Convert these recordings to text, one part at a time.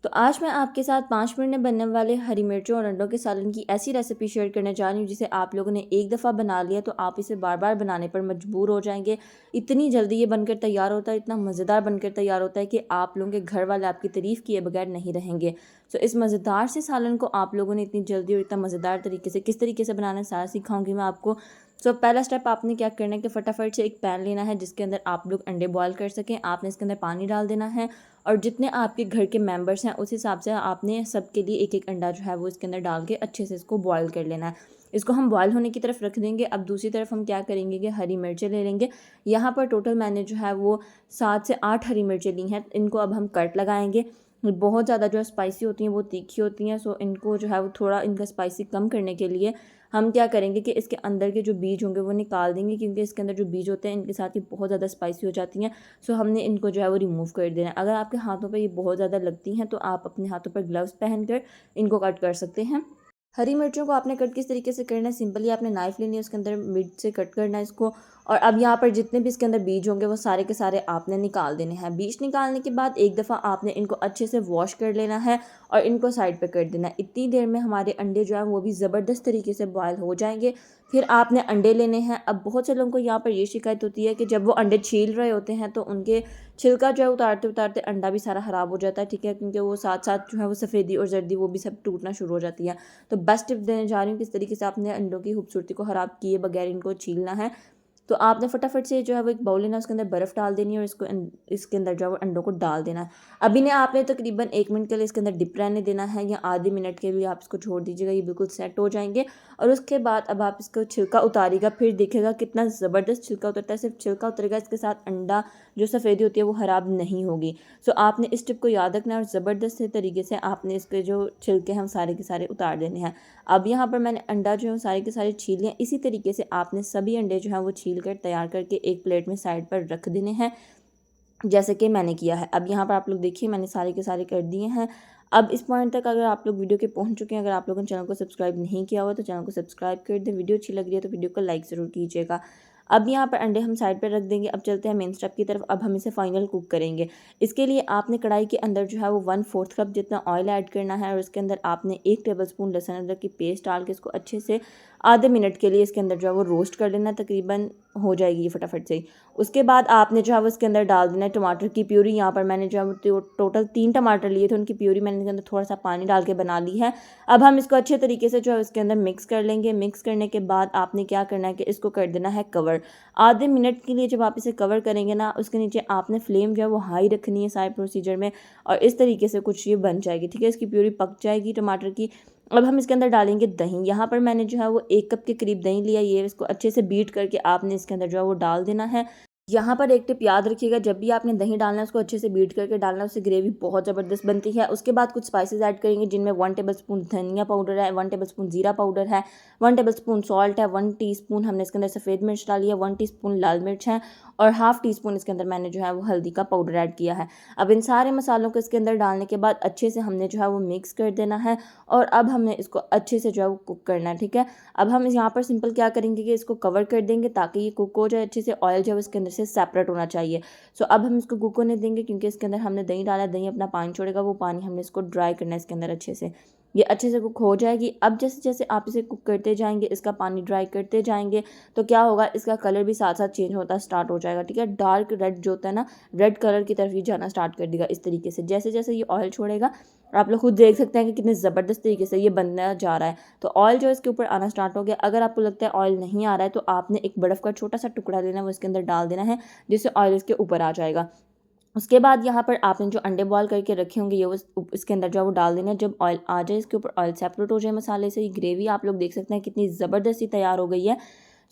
तो आज मैं आपके साथ 5 मिनट में बनने वाले हरी मिर्चों और अंडों के सालन की ऐसी रेसिपी शेयर करने जा रही हूँ जिसे आप लोगों ने एक दफ़ा बना लिया तो आप इसे बार बार बनाने पर मजबूर हो जाएंगे। इतनी जल्दी ये बनकर तैयार होता है, इतना मज़ेदार बनकर तैयार होता है कि आप लोगों के घर वाले आपकी तारीफ़ किए बगैर नहीं रहेंगे। तो इस मज़ेदार से सालन को आप लोगों ने इतनी जल्दी और इतना मज़ेदार तरीके से किस तरीके से बनाना है सारा सिखाऊंगी मैं आपको। सो पहला स्टेप आपने क्या करना है कि फटाफट से एक पैन लेना है जिसके अंदर आप लोग अंडे बॉयल कर सकें। आपने इसके अंदर पानी डाल देना है और जितने आपके घर के मेंबर्स हैं उस हिसाब से आपने सबके लिए एक एक अंडा जो है वो इसके अंदर डाल के अच्छे से इसको बॉयल कर लेना है। इसको हम बॉयल होने की तरफ रख देंगे। अब दूसरी तरफ हम क्या करेंगे कि हरी मिर्चें ले लेंगे। यहाँ पर टोटल मैंने जो है वो 7 से 8 हरी मिर्चें ली हैं। इनको अब हम कट लगाएंगे। बहुत ज़्यादा जो है स्पाइसी होती हैं, वो तीखी होती हैं। सो इनको जो है वो थोड़ा इनका स्पाइसी कम करने के लिए हम क्या करेंगे कि इसके अंदर के जो बीज होंगे वो निकाल देंगे, क्योंकि इसके अंदर जो बीज होते हैं इनके साथ ही बहुत ज़्यादा स्पाइसी हो जाती हैं। सो हमने इनको जो है वो रिमूव कर देना है। अगर आपके हाथों पे ये बहुत ज़्यादा लगती हैं तो आप अपने हाथों पर ग्लव्स पहन कर इनको कट कर सकते हैं। हरी मिर्चों को आपने कट किस तरीके से करना है, सिंपली आपने नाइफ लेनी है, उसके अंदर मिर्च से कट करना है इसको। और अब यहाँ पर जितने भी इसके अंदर बीज होंगे वो सारे के सारे आपने निकाल देने हैं। बीज निकालने के बाद एक दफ़ा आपने इनको अच्छे से वॉश कर लेना है और इनको साइड पे कर देना है। इतनी देर में हमारे अंडे जो हैं वो भी ज़बरदस्त तरीके से बॉयल हो जाएंगे। फिर आपने अंडे लेने हैं। अब बहुत से लोगों को यहाँ पर ये शिकायत होती है कि जब वो अंडे छील रहे होते हैं तो उनके छिलका जो है उतारते उतारते अंडा भी सारा ख़राब हो जाता है, ठीक है, क्योंकि वो साथ साथ जो है वो सफ़ेदी और जर्दी वो भी सब टूटना शुरू हो जाती है। तो बेस्ट टिप देने जा रही हूँ किस तरीके से आपने अंडों की खूबसूरती को ख़राब किए बगैर इनको छीलना है। तो आपने फटाफट से जो है वो एक बाउल लेना है, उसके अंदर बर्फ़ डाल देनी है और इसके अंदर जो है वो अंडों को डाल देना है। अभी ने आपने तकरीबन 1 मिनट के लिए इसके अंदर डिप रहने देना है या आधे मिनट के लिए आप इसको छोड़ दीजिएगा। ये बिल्कुल सेट हो जाएंगे और उसके बाद अब आप इसको छिलका उतारिएगा, फिर दिखेगा कितना ज़बरदस्त छिलका उतरता है। सिर्फ छिलका उतरेगा, इसके साथ अंडा जो सफ़ेदी होती है वो ख़राब नहीं होगी। सो आपने इस टिप को याद रखना है और ज़बरदस्त तरीके से आपने इसके जो छिलके हैं वो सारे के सारे उतार देने हैं। अब यहाँ पर मैंने अंडा जो है सारे के सारे छील लिए। इसी तरीके से आपने सभी अंडे जो हैं वो छील कर तैयार करके एक प्लेट में साइड पर रख देने हैं, जैसे कि मैंने किया है। अब यहाँ पर आप लोग देखिए मैंने सारे के सारे कर दिए हैं। अब इस पॉइंट तक अगर आप लोग वीडियो के पहुँच चुके हैं, अगर आप लोगों ने चैनल को सब्सक्राइब नहीं किया हुआ तो चैनल को सब्सक्राइब कर दें। वीडियो अच्छी लग रही है तो वीडियो को लाइक ज़रूर कीजिएगा। अब यहाँ पर अंडे हम साइड पर रख देंगे। अब चलते हैं मेन स्टेप की तरफ। अब हम इसे फाइनल कुक करेंगे। इसके लिए आपने कढ़ाई के अंदर जो है वो 1/4 कप जितना ऑयल ऐड करना है और उसके अंदर आपने 1 टेबलस्पून लहसुन अदरक की पेस्ट डाल के इसको अच्छे से आधे मिनट के लिए इसके अंदर जो है वो रोस्ट कर लेना। तकरीबन हो जाएगी ये फटाफट से ही। उसके बाद आपने जो है वो इसके अंदर डाल देना है टमाटर की प्यूरी। यहाँ पर मैंने जो है वो टोटल 3 टमाटर लिए थे, उनकी प्यूरी मैंने इसके अंदर थोड़ा सा पानी डाल के बना ली है। अब हम इसको अच्छे तरीके से जो है इसके अंदर मिक्स कर लेंगे। मिक्स करने के बाद आपने क्या करना है कि इसको कर देना है कवर। आधे मिनट के लिए जब आप इसे कवर करेंगे ना, उसके नीचे आपने फ्लेम जो है वो हाई रखनी है सारे प्रोसीजर में, और इस तरीके से कुछ ये बन जाएगी, ठीक है। इसकी प्यूरी पक जाएगी टमाटर की। अब हम इसके अंदर डालेंगे दही। यहाँ पर मैंने जो है वो 1 कप के करीब दही लिया। ये इसको अच्छे से बीट करके आपने इसके अंदर जो है वो डाल देना है। यहाँ पर एक टिप याद रखिएगा, जब भी आपने दही डालना है उसको अच्छे से बीट करके डालना है, उससे ग्रेवी बहुत ज़बरदस्त बनती है। उसके बाद कुछ स्पाइसेस ऐड करेंगे जिनमें 1 टेबलस्पून धनिया पाउडर है, 1 टेबलस्पून जीरा पाउडर है, 1 टेबलस्पून सॉल्ट है, 1 टीस्पून हमने इसके अंदर सफ़ेद मिर्च डाली है, 1 टीस्पून लाल मिर्च है और हाफ़ टीस्पून इसके अंदर मैंने जो है वो हल्दी का पाउडर ऐड किया है। अब इन सारे मसालों को इसके अंदर डालने के बाद अच्छे से हमने जो है वो मिक्स कर देना है और अब हमने इसको अच्छे से जो है वो कुक करना है, ठीक है। अब हम यहाँ पर सिंपल क्या करेंगे कि इसको कवर कर देंगे ताकि ये कुक हो जाए अच्छे से। ऑयल जो है इसके अंदर से सेपरेट होना चाहिए। सो अब हम इसको कुक होने देंगे क्योंकि इसके अंदर हमने दही डाला है। दही अपना पानी छोड़ेगा, वो पानी हमने इसको ड्राई करना है इसके अंदर अच्छे से। ये अच्छे से कुक हो जाएगी। अब जैसे जैसे आप इसे कुक करते जाएंगे, इसका पानी ड्राई करते जाएंगे, तो क्या होगा, इसका कलर भी साथ साथ चेंज होता स्टार्ट हो जाएगा, ठीक है। डार्क रेड जो होता है ना, रेड कलर की तरफ ये जाना स्टार्ट कर देगा इस तरीके से। जैसे जैसे ये ऑयल छोड़ेगा आप लोग खुद देख सकते हैं कि कितने ज़बरदस्त तरीके से ये बनना जा रहा है। तो ऑयल जो इसके ऊपर आना स्टार्ट हो गया। अगर आपको लगता है ऑयल नहीं आ रहा है तो आपने एक बर्फ़ का छोटा सा टुकड़ा लेना है, वो इसके अंदर डाल देना है, जिससे ऑयल इसके ऊपर आ जाएगा। उसके बाद यहाँ पर आपने जो अंडे बॉयल करके रखे होंगे ये वो इसके अंदर जो है वो डाल देना है। जब ऑयल आ जाए, इसके ऊपर ऑयल सेपरेट हो जाए मसाले से, ये ग्रेवी आप लोग देख सकते हैं कितनी ज़बरदस्ती तैयार हो गई है।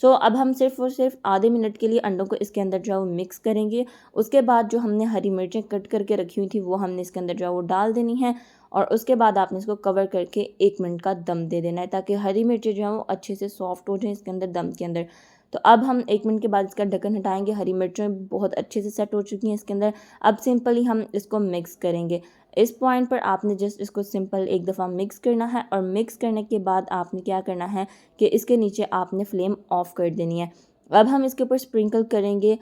सो अब हम सिर्फ और सिर्फ आधे मिनट के लिए अंडों को इसके अंदर जो है वो मिक्स करेंगे। उसके बाद जो हमने हरी मिर्चें कट करके रखी हुई थी वो हमने इसके अंदर जो है वो डाल देनी है और उसके बाद आपने इसको कवर करके 1 मिनट का दम दे देना है ताकि हरी मिर्चें जो हैं वो अच्छे से सॉफ्ट हो जाएँ इसके अंदर दम के अंदर। तो अब हम 1 मिनट के बाद इसका ढक्कन हटाएंगे। हरी मिर्चें बहुत अच्छे से सेट हो चुकी हैं इसके अंदर। अब सिंपली हम इसको मिक्स करेंगे। इस पॉइंट पर आपने जस्ट इसको सिंपल एक दफ़ा मिक्स करना है और मिक्स करने के बाद आपने क्या करना है कि इसके नीचे आपने फ्लेम ऑफ कर देनी है। अब हम इसके ऊपर स्प्रिंकल करेंगे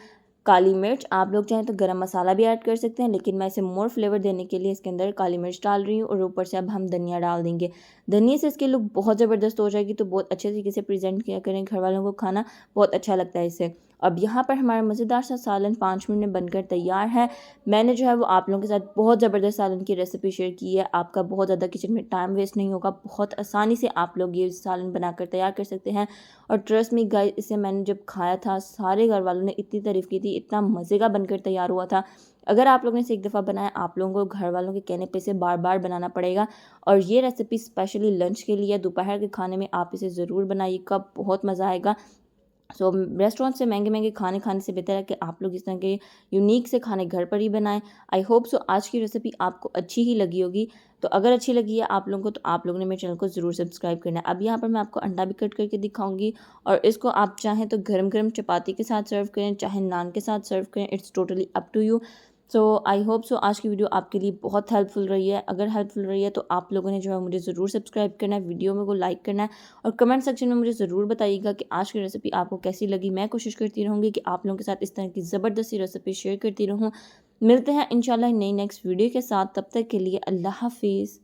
काली मिर्च, आप लोग चाहें तो गरम मसाला भी ऐड कर सकते हैं, लेकिन मैं इसे मोर फ्लेवर देने के लिए इसके अंदर काली मिर्च डाल रही हूँ और ऊपर से अब हम धनिया डाल देंगे। धनिया से इसकी लुक बहुत ज़बरदस्त हो जाएगी, तो बहुत अच्छे तरीके से प्रेजेंट किया करें, घर वालों को खाना बहुत अच्छा लगता है इससे। अब यहाँ पर हमारा मज़ेदार सा सालन 5 मिनट में बनकर तैयार है। मैंने जो है वो आप लोगों के साथ बहुत ज़बरदस्त सालन की रेसिपी शेयर की है। आपका बहुत ज़्यादा किचन में टाइम वेस्ट नहीं होगा, बहुत आसानी से आप लोग ये सालन बनाकर तैयार कर सकते हैं। और ट्रस्ट मी गाइस, इसे मैंने जब खाया था सारे घर वालों ने इतनी तारीफ़ की थी, इतना मज़े का बनकर तैयार हुआ था। अगर आप लोगों ने इसे एक दफ़ा बनाया, आप लोगों को घर वालों के कहने पे इसे बार बार बनाना पड़ेगा। और ये रेसिपी स्पेशली लंच के लिए, दोपहर के खाने में आप इसे ज़रूर बनाइएगा, बहुत मज़ा आएगा। सो रेस्टोरेंट से महंगे खाने खाने से बेहतर है कि आप लोग इस तरह के यूनिक से खाने घर पर ही बनाएं। आई होप सो आज की रेसिपी आपको अच्छी ही लगी होगी। तो अगर अच्छी लगी है आप लोगों को, तो आप लोगों ने मेरे चैनल को ज़रूर सब्सक्राइब करना है। अब यहाँ पर मैं आपको अंडा भी कट करके दिखाऊंगी, और इसको आप चाहें तो गरम गरम चपाती के साथ सर्व करें, चाहे नान के साथ सर्व करें, it's totally up to you. So I hope so आज की वीडियो आपके लिए बहुत हेल्पफुल रही है। अगर हेल्पफुल रही है तो आप लोगों ने जो है मुझे ज़रूर सब्सक्राइब करना है, वीडियो में को लाइक करना है, और कमेंट सेक्शन में मुझे ज़रूर बताइएगा कि आज की रेसिपी आपको कैसी लगी। मैं कोशिश करती रहूँगी कि आप लोगों के साथ इस तरह की ज़बरदस्ती रेसिपी शेयर करती रहूँ। मिलते हैं इंशाल्लाह नई नेक्स्ट वीडियो के साथ, तब तक के लिए अल्लाह हाफिज़।